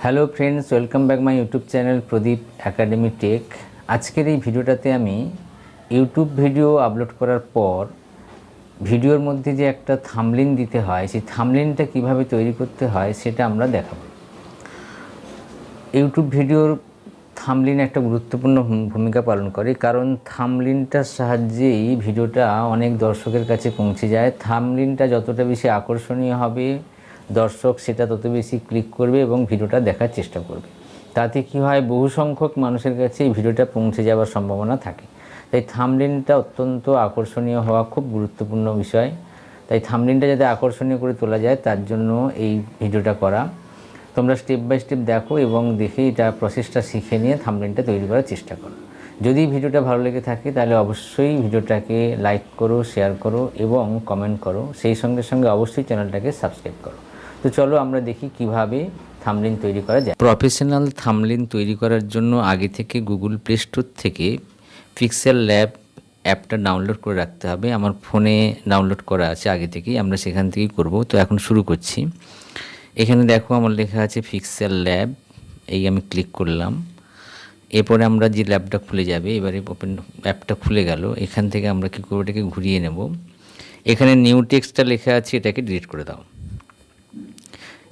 Hello friends, welcome back my YouTube channel Pradip academy tech. আজকের এই ভিডিওটাতে আমি ইউটিউব ভিডিও আপলোড করার পর ভিডিওর মধ্যে যে একটা থাম্বনেইল দিতে হয়, সেই থাম্বনেইলটা কীভাবে তৈরি করতে হয় সেটা আমরা দেখাবো। ইউটিউব ভিডিওর থাম্বনেইল একটা গুরুত্বপূর্ণ ভূমিকা পালন করে, কারণ থাম্বনেইলটার সাহায্যেই ভিডিওটা অনেক দর্শকের কাছে পৌঁছে যায়। থাম্বনেইলটা যতটা বেশি আকর্ষণীয় হবে, দর্শক সেটা তত বেশি ক্লিক করবে এবং ভিডিওটা দেখার চেষ্টা করবে। তাতে কী হয়, বহু সংখ্যক মানুষের কাছে এই ভিডিওটা পৌঁছে যাওয়ার সম্ভাবনা থাকে। তাই থাম্বনেইলটা অত্যন্ত আকর্ষণীয় হওয়া খুব গুরুত্বপূর্ণ বিষয়। তাই থাম্বনেইলটা যাতে আকর্ষণীয় করে তোলা যায়, তার জন্য এই ভিডিওটা করা। তোমরা স্টেপ বাই স্টেপ দেখো এবং দেখে এটা প্রসেসটা শিখে নিয়ে থাম্বনেইলটা তৈরি করার চেষ্টা করো। যদি ভিডিওটা ভালো লেগে থাকে তাহলে অবশ্যই ভিডিওটাকে লাইক করো, শেয়ার করো এবং কমেন্ট করো। সেই সঙ্গে সঙ্গে অবশ্যই চ্যানেলটাকে সাবস্ক্রাইব করো। তো চলো আমরা দেখি কিভাবে থাম্বনেইল তৈরি করা যায়। প্রফেশনাল থাম্বনেইল তৈরি করার জন্য আগে থেকে গুগল প্লে স্টোর থেকে পিক্সেল ল্যাব অ্যাপটা ডাউনলোড করে রাখতে হবে। আমার ফোনে ডাউনলোড করা আছে আগে থেকেই, আমরা সেখান থেকেই করব। তো এখন শুরু করছি। এখানে দেখো আমার লেখা আছে পিক্সেল ল্যাব, এই আমি ক্লিক করলাম। এরপরে আমরা যে ল্যাবটা খুলে যাবে, এবারে ওপেন অ্যাপটা খুলে গেল। এখান থেকে আমরা কী করবো, এটাকে ঘুরিয়ে নেব। এখানে নিউ টেক্সটটা লেখা আছে, এটাকে ডিলিট করে দাও।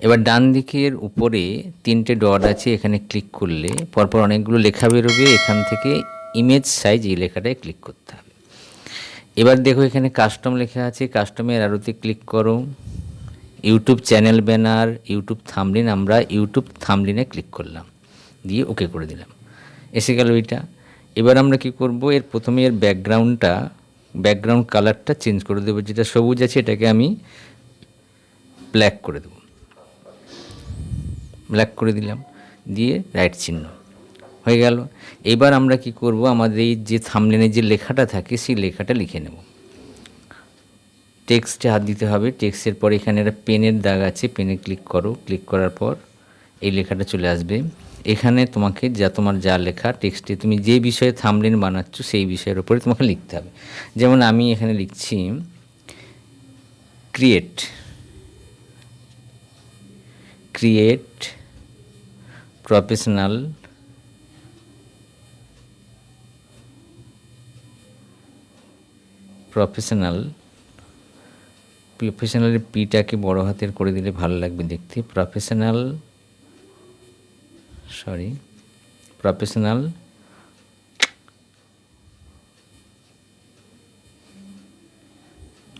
এবার ডান দিকের উপরে 3টে ডট আছে, এখানে ক্লিক করলে পরপর অনেকগুলো লেখা বেরোবে। এখান থেকে ইমেজ সাইজ, এই লেখাটায় ক্লিক করতে হবে। এবার দেখো এখানে কাস্টম লেখা আছে, কাস্টমের অ্যারোতে ক্লিক করো। YouTube channel banner, YouTube thumbnail, আমরা ইউটিউব থাম্বনেইলে ক্লিক করলাম, দিয়ে ওকে করে দিলাম। এসে গেল এটা। এবার আমরা কি করব, এর প্রথমে এর ব্যাকগ্রাউন্ড কালারটা চেঞ্জ করে দেবো। যেটা সবুজ আছে এটাকে আমি ব্ল্যাক করে দেবো। ব্ল্যাক করে দিলাম, দিয়ে রাইট চিহ্ন হয়ে গেল। এবার আমরা কি করব, আমাদের এই যে থাম্বনেইলে যে লেখাটা থাকে সেই লেখাটা লিখে নেব। টেক্সটে হাত দিতে হবে। টেক্সটের পর এখানে একটা পেনের দাগ আছে, পেনে ক্লিক করো। ক্লিক করার পর এই লেখাটা চলে আসবে। এখানে তোমাকে তোমার যা লেখা টেক্সটে, তুমি যে বিষয়ে থাম্বনেইল বানাচ্ছ সেই বিষয়ের উপরে তোমাকে লিখতে হবে। যেমন আমি এখানে লিখছি ক্রিয়েট প্রফেশনালের পিটাকে বড় হাতের করে দিলে ভালো লাগবে দেখতে। প্রফেশনাল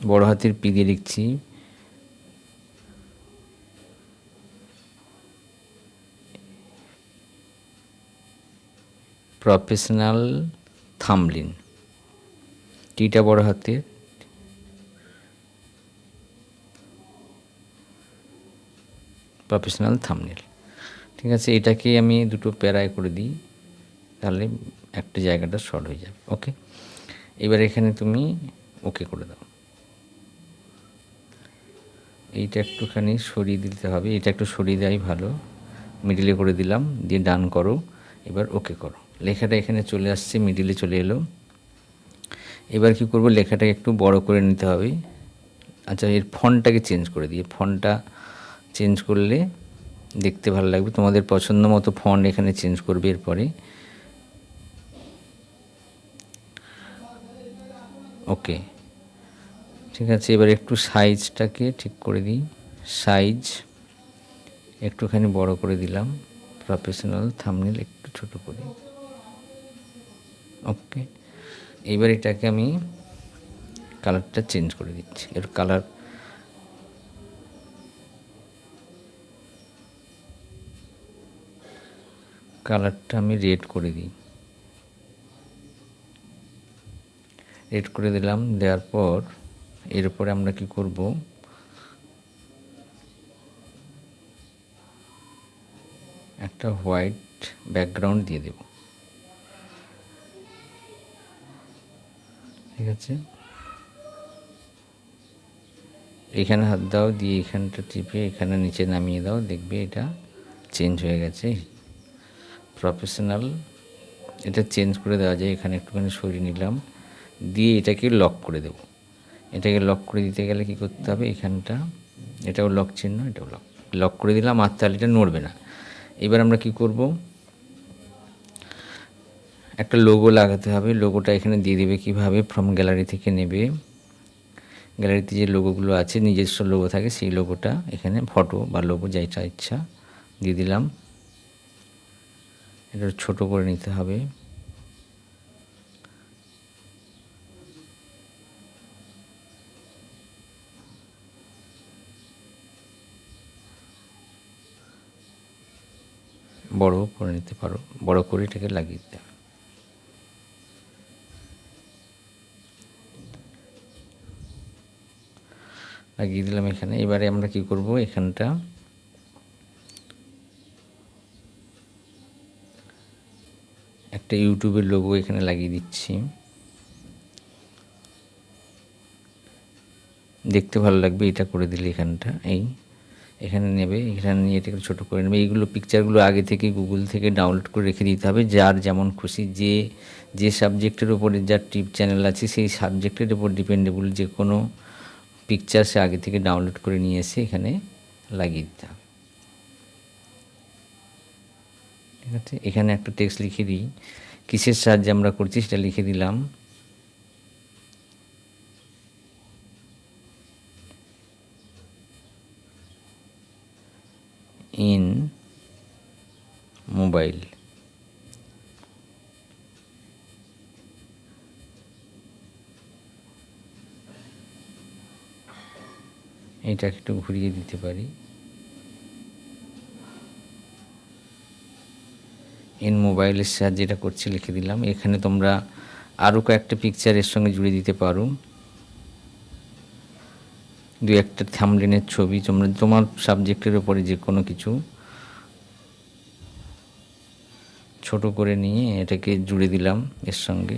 বড় হাতের পি দিয়ে লিখছি প্রফেশনাল থাম্বনেইল, টিটা বড় হাতের, প্রফেশনাল থাম্বনেইল। ঠিক আছে, এটাকে আমি দুটো প্যারায় করে দিই, তাহলে একটা জায়গাটা শর্ট হয়ে যাবে। ওকে, এবার এখানে তুমি ওকে করে দাও। এইটা একটুখানি সরিয়ে দিতে হবে, এটা একটু সরিয়ে দেওয়াই ভালো। মিডিলে করে দিলাম, দিয়ে ডান করো। এবার ওকে করো। লেখাটা এখানে চলে আসছে, মিডিলে চলে এলো। এবার কি করব, লেখাটাকে একটু বড় করে নিতে হবে। আচ্ছা, এর ফন্টটাকে চেঞ্জ করে দিয়ে, ফন্টটা চেঞ্জ করলে দেখতে ভালো লাগবে। তোমাদের পছন্দ মতো ফন্ট এখানে চেঞ্জ করবে এরপরে। ওকে, ঠিক আছে। এবার একটু সাইজটাকে ঠিক করে দিই। সাইজ একটুখানি বড় করে দিলাম। প্রফেশনাল থাম্বনেইল একটু ছোট করি। ওকে, এবার এটাকে আমি কালারটা চেঞ্জ করে দিচ্ছি। এর কালারটা আমি রেড করে দিই। রেড করে দিলাম। দেওয়ার পর এর উপরে আমরা কি করব, একটা হোয়াইট ব্যাকগ্রাউন্ড দিয়ে দেব। ঠিক আছে, এখানে হাত দাও, দিয়ে এখানটা টিপে এখানে নিচে নামিয়ে দাও, দেখবে এটা চেঞ্জ হয়ে গেছে। প্রফেশনাল, এটা চেঞ্জ করে দেওয়া যায়। এখানে একটুখানি সরিয়ে নিলাম, দিয়ে এটাকে লক করে দেব। এটাকে লক করে দিতে গেলে কি করতে হবে, এখানটা এটাও লক চিহ্ন, এটাও লক করে দিলাম। আর তাহলে এটা নড়বে না। এবার আমরা কি করব, একটা লোগো লাগাতে হবে। লোগোটা এখানে দিয়ে দেবে কিভাবে, ফ্রম গ্যালারি থেকে নেবে। গ্যালারিতে যে লোগোগুলো আছে, নিজস্ব লোগো থাকে, সেই লোগোটা এখানে ফটো বা লোগো যেটা ইচ্ছা দিয়ে দিলাম। এটা ছোট করে নিতে হবে। বড় করে নিতে পারো, বড় করে এটাকে লাগিয়ে দিতে হবে। লাগিয়ে দিলাম এখানে। এবারে আমরা কি করব, এখানটা একটা ইউটিউবের লোগো এখানে লাগিয়ে দিচ্ছি। দেখতে ভালো লাগবে এটা করে দিলে। এখানটা এখানে নেবে, এখানে নিয়ে এটাকে ছোটো করে নেবে। এইগুলো পিকচারগুলো আগে থেকে গুগল থেকে ডাউনলোড করে রেখে দিতে হবে, যার যেমন খুশি, যে সাবজেক্টের ওপরে যার টিপ চ্যানেল আছে সেই সাবজেক্টের ওপর ডিপেন্ডেবল যে কোনো পিকচার সে আগে থেকে ডাউনলোড করে নিয়ে এসে এখানে লাগিয়ে দিতে হবে। ঠিক আছে, এখানে একটা টেক্সট লিখে দিই, কিসের সাহায্যে আমরা করছি সেটা লিখে দিলাম। In mobile. এটা একটু ঘুরিয়ে দিতে পারি। ইন মোবাইলের সাহায্যে এটা করছি লিখে দিলাম। এখানে তোমরা আরও কয়েকটা পিকচার এর সঙ্গে জুড়ে দিতে পারো, দু একটা থাম্বনেলের ছবি, তোমরা তোমার সাবজেক্টের ওপরে যে কোনো কিছু ছোট করে নিয়ে এটাকে জুড়ে দিলাম এর সঙ্গে।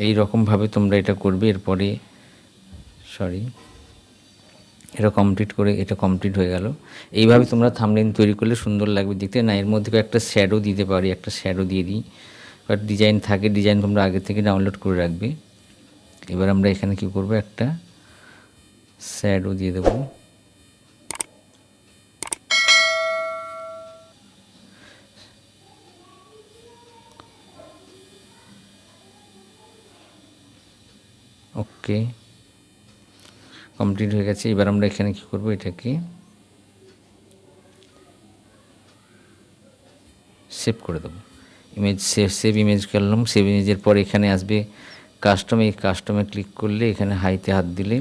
এই রকমভাবে তোমরা এটা করবে। এরপরে এটা কমপ্লিট হয়ে গেল। এইভাবে তোমরা থাম্বনেল তৈরি করলে সুন্দর লাগবে দেখতে। না, এর মধ্যে একটা শ্যাডো দিতে পারি, একটা শ্যাডো দিয়ে দিই, বাট ডিজাইন থাকে, ডিজাইন তোমরা আগে থেকে ডাউনলোড করে রাখবে। এবার আমরা এখানে কি করব, একটা শ্যাডো দিয়ে দেবো। ওকে, কমপ্লিট হয়ে গেছে। এবার আমরা এখানে কি করব, এটাকে সেভ করে দেবো। সেভ ইমেজ করলাম। সেভ ইমেজের পর এখানে আসবে কাস্টম। এই কাস্টমে ক্লিক করলে এখানে হাইতে হাত দিলে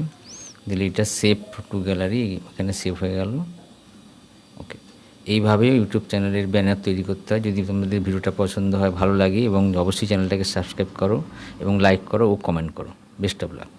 এটা সেভ টু গ্যালারি, এখানে সেভ হয়ে গেল। ওকে, এইভাবে ইউটিউব চ্যানেলের ব্যানার তৈরি করতে হয়। যদি তোমাদের ভিডিওটা পছন্দ হয়, ভালো লাগে, এবং অবশ্যই চ্যানেলটাকে সাবস্ক্রাইব করো এবং লাইক করো ও কমেন্ট করো। Best of luck.